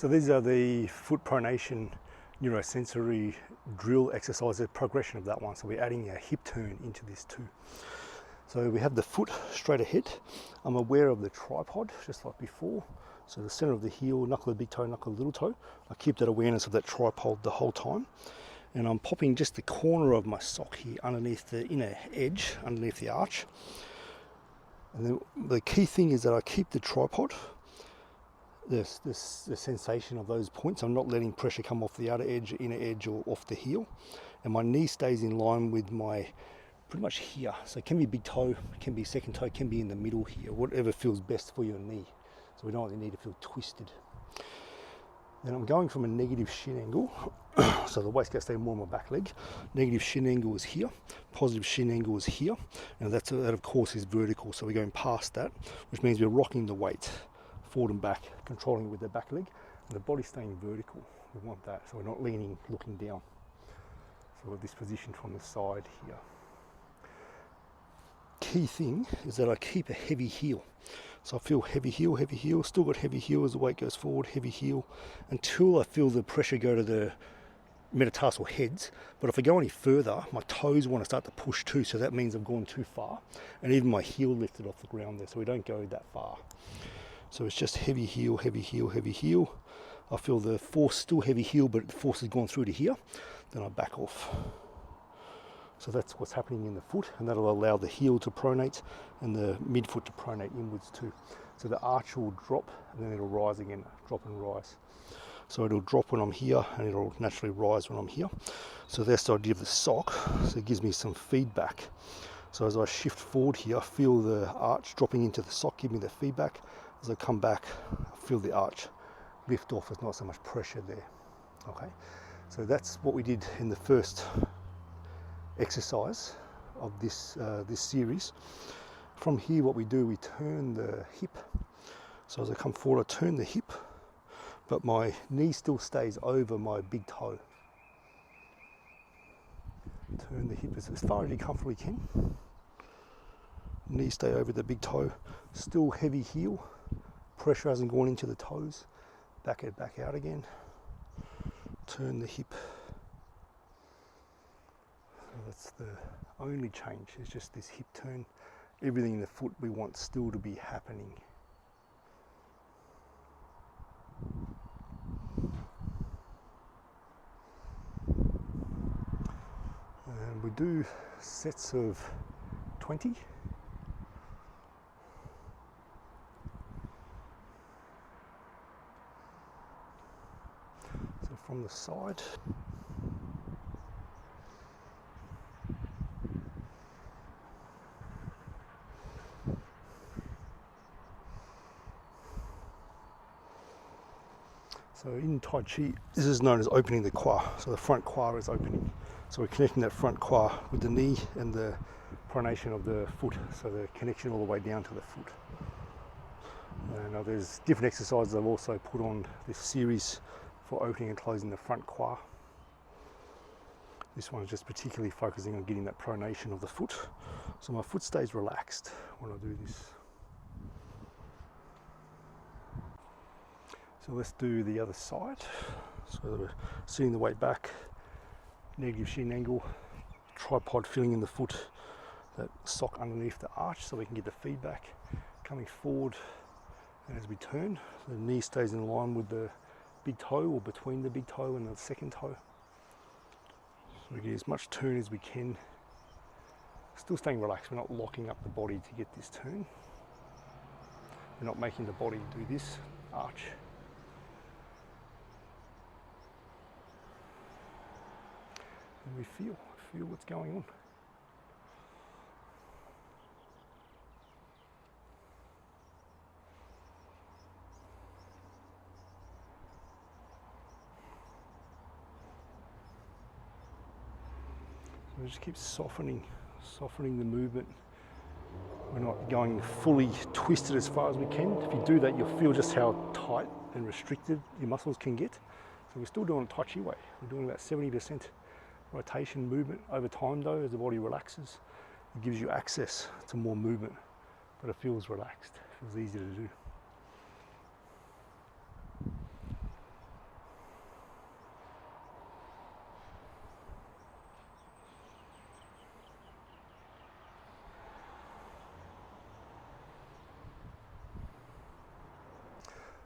So these are the foot pronation neurosensory drill exercises, progression of that one. So we're adding a hip turn into this too. So we have the foot straight ahead. I'm aware of the tripod, just like before. So the center of the heel, knuckle of the big toe, knuckle of the little toe. I keep that awareness of that tripod the whole time. And I'm popping just the corner of my sock here underneath the inner edge, underneath the arch. And then the key thing is that I keep the tripod, the sensation of those points. I'm not letting pressure come off the outer edge, inner edge, or off the heel. And my knee stays in line with my, pretty much here. So it can be big toe, it can be second toe, it can be in the middle here, whatever feels best for your knee. So we don't want the knee to feel twisted. Then I'm going from a negative shin angle. So the waist gets to stay more on my back leg. Negative shin angle is here, positive shin angle is here, and that of course is vertical, so we're going past that, which means we're rocking the weight forward and back, controlling it with the back leg, and the body staying vertical. We want that, so we're not leaning, looking down. So we've got this position from the side here. Key thing is that I keep a heavy heel. So I feel heavy heel, still got heavy heel as the weight goes forward, heavy heel, until I feel the pressure go to the metatarsal heads. But if I go any further, my toes want to start to push too, so that means I've gone too far. And even my heel lifted off the ground there, so we don't go that far. So it's just heavy heel, heavy heel, heavy heel. I feel the force, still heavy heel, but the force has gone through to here. Then I back off. So that's what's happening in the foot, and that'll allow the heel to pronate and the midfoot to pronate inwards too. So the arch will drop and then it'll rise again, drop and rise. So it'll drop when I'm here and it'll naturally rise when I'm here. So that's the idea of the sock. So it gives me some feedback. So as I shift forward here, I feel the arch dropping into the sock, give me the feedback. As I come back, I feel the arch lift off. There's not so much pressure there. Okay, so that's what we did in the first exercise of this series. From here, what we do, we turn the hip. So as I come forward, I turn the hip, but my knee still stays over my big toe. Turn the hip as far as you comfortably can. Knee stay over the big toe. Still heavy heel. Pressure hasn't gone into the toes. Back it back out again. Turn the hip. That's the only change, it's just this hip turn. Everything in the foot we want still to be happening. And we do sets of 20. So from the side. So in Tai Chi, this is known as opening the qua. So the front qua is opening. So we're connecting that front qua with the knee and the pronation of the foot. So the connection all the way down to the foot. Now there's different exercises I've also put on this series for opening and closing the front qua. This one is just particularly focusing on getting that pronation of the foot. So my foot stays relaxed when I do this. So let's do the other side. So we're sitting the weight back, negative shin angle, tripod filling in the foot, that sock underneath the arch so we can get the feedback. Coming forward, and as we turn, the knee stays in line with the big toe or between the big toe and the second toe. So we get as much turn as we can. Still staying relaxed, we're not locking up the body to get this turn. We're not making the body do this arch. And we feel what's going on. So we just keep softening the movement. We're not going fully twisted as far as we can. If you do that, you'll feel just how tight and restricted your muscles can get. So we're still doing it Tai Chi way. We're doing about 70% rotation movement over time though, as the body relaxes. It gives you access to more movement, but it feels relaxed, it feels easy to do.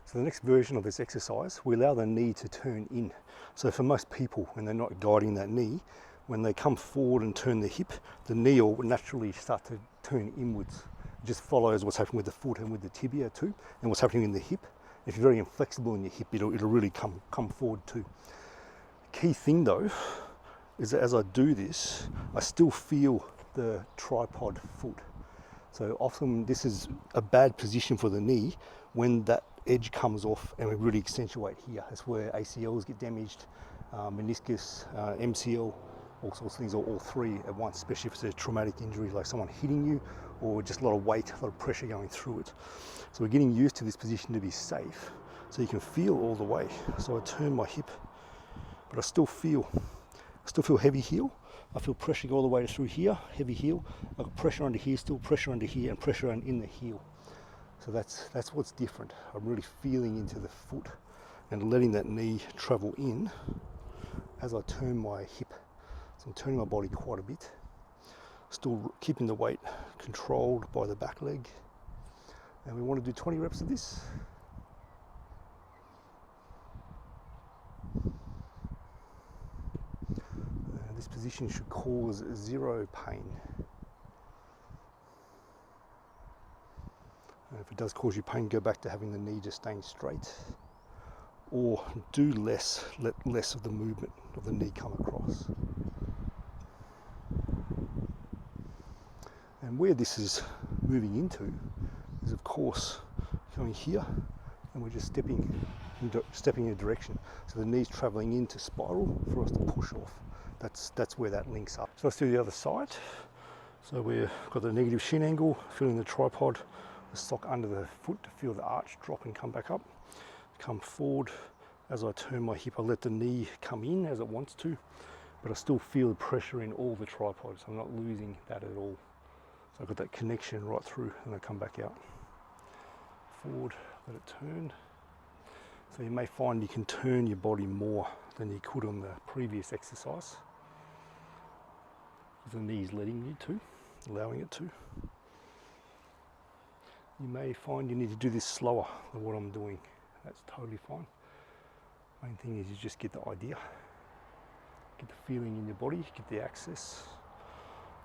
So the next version of this exercise, we allow the knee to turn in. So for most people, when they're not guiding that knee, when they come forward and turn the hip, the knee will naturally start to turn inwards. It just follows what's happening with the foot and with the tibia too, and what's happening in the hip. If you're very inflexible in your hip, it'll really come forward too. The key thing though, is that as I do this, I still feel the tripod foot. So often this is a bad position for the knee when that edge comes off and we really accentuate here. That's where ACLs get damaged, meniscus, MCL, all sorts of things, or all three at once, especially if it's a traumatic injury like someone hitting you or just a lot of weight, a lot of pressure going through it. So we're getting used to this position to be safe. So you can feel all the way. So I turn my hip, but I still feel heavy heel. I feel pressure go all the way through here, heavy heel. I've got pressure under here, still pressure under here, and pressure in the heel. So that's what's different. I'm really feeling into the foot and letting that knee travel in as I turn my hip. So I'm turning my body quite a bit, still keeping the weight controlled by the back leg. And we want to do 20 reps of this. This position should cause zero pain. And if it does cause you pain, go back to having the knee just staying straight, or do less, let less of the movement of the knee come across. And where this is moving into is, of course, coming here, and we're just stepping in a direction. So the knee's traveling into spiral for us to push off. That's where that links up. So let's do the other side. So we've got the negative shin angle, feeling the tripod, the sock under the foot to feel the arch drop and come back up. Come forward. As I turn my hip, I let the knee come in as it wants to, but I still feel the pressure in all the tripods. I'm not losing that at all. So I've got that connection right through, and I come back out. Forward, let it turn. So you may find you can turn your body more than you could on the previous exercise. The knee's letting you to, allowing it to. You may find you need to do this slower than what I'm doing. That's totally fine. Main thing is you just get the idea, get the feeling in your body, get the access,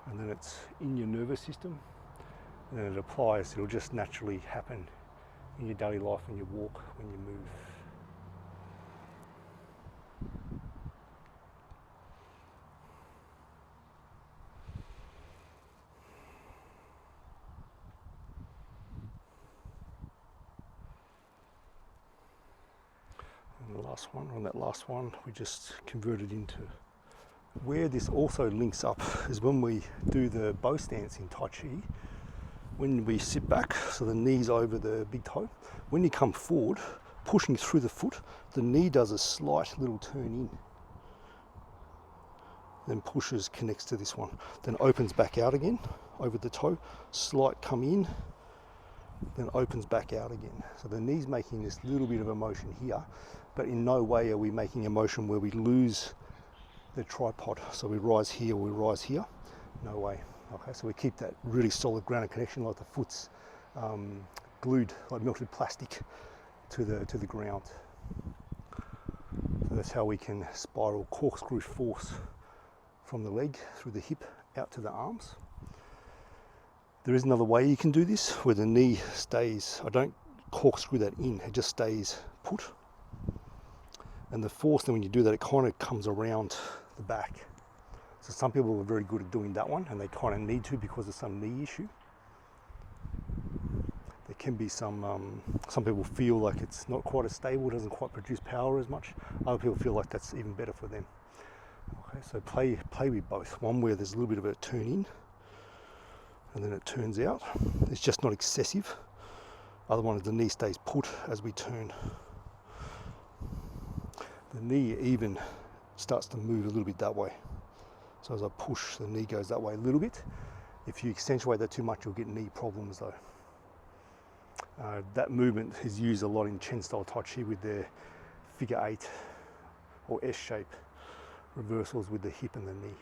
and then it's in your nervous system, and then it applies. It'll just naturally happen in your daily life when you walk, when you move. On that last one, we just converted into. Where this also links up is when we do the bow stance in Tai Chi. When we sit back, so the knee's over the big toe, when you come forward, pushing through the foot, the knee does a slight little turn in. Then pushes, connects to this one. Then opens back out again, over the toe, slight come in, then opens back out again. So the knee's making this little bit of a motion here, but in no way are we making a motion where we lose the tripod. So we rise here, we rise here, no way. Okay, so we keep that really solid grounded connection, like the foot's glued, like melted plastic to the ground. So that's how we can spiral corkscrew force from the leg through the hip out to the arms. There is another way you can do this, where the knee stays, I don't corkscrew that in, it just stays put. And the force, then when you do that, it kind of comes around the back. So some people are very good at doing that one, and they kind of need to because of some knee issue. There can be some people feel like it's not quite as stable, doesn't quite produce power as much. Other people feel like that's even better for them. Okay, so play with both. One where there's a little bit of a turn in, and then it turns out. It's just not excessive. Other one is the knee stays put as we turn. The knee even starts to move a little bit that way. So as I push, the knee goes that way a little bit. If you accentuate that too much, you'll get knee problems though. That movement is used a lot in Chen style Tai Chi with their figure 8 or S shape reversals with the hip and the knee.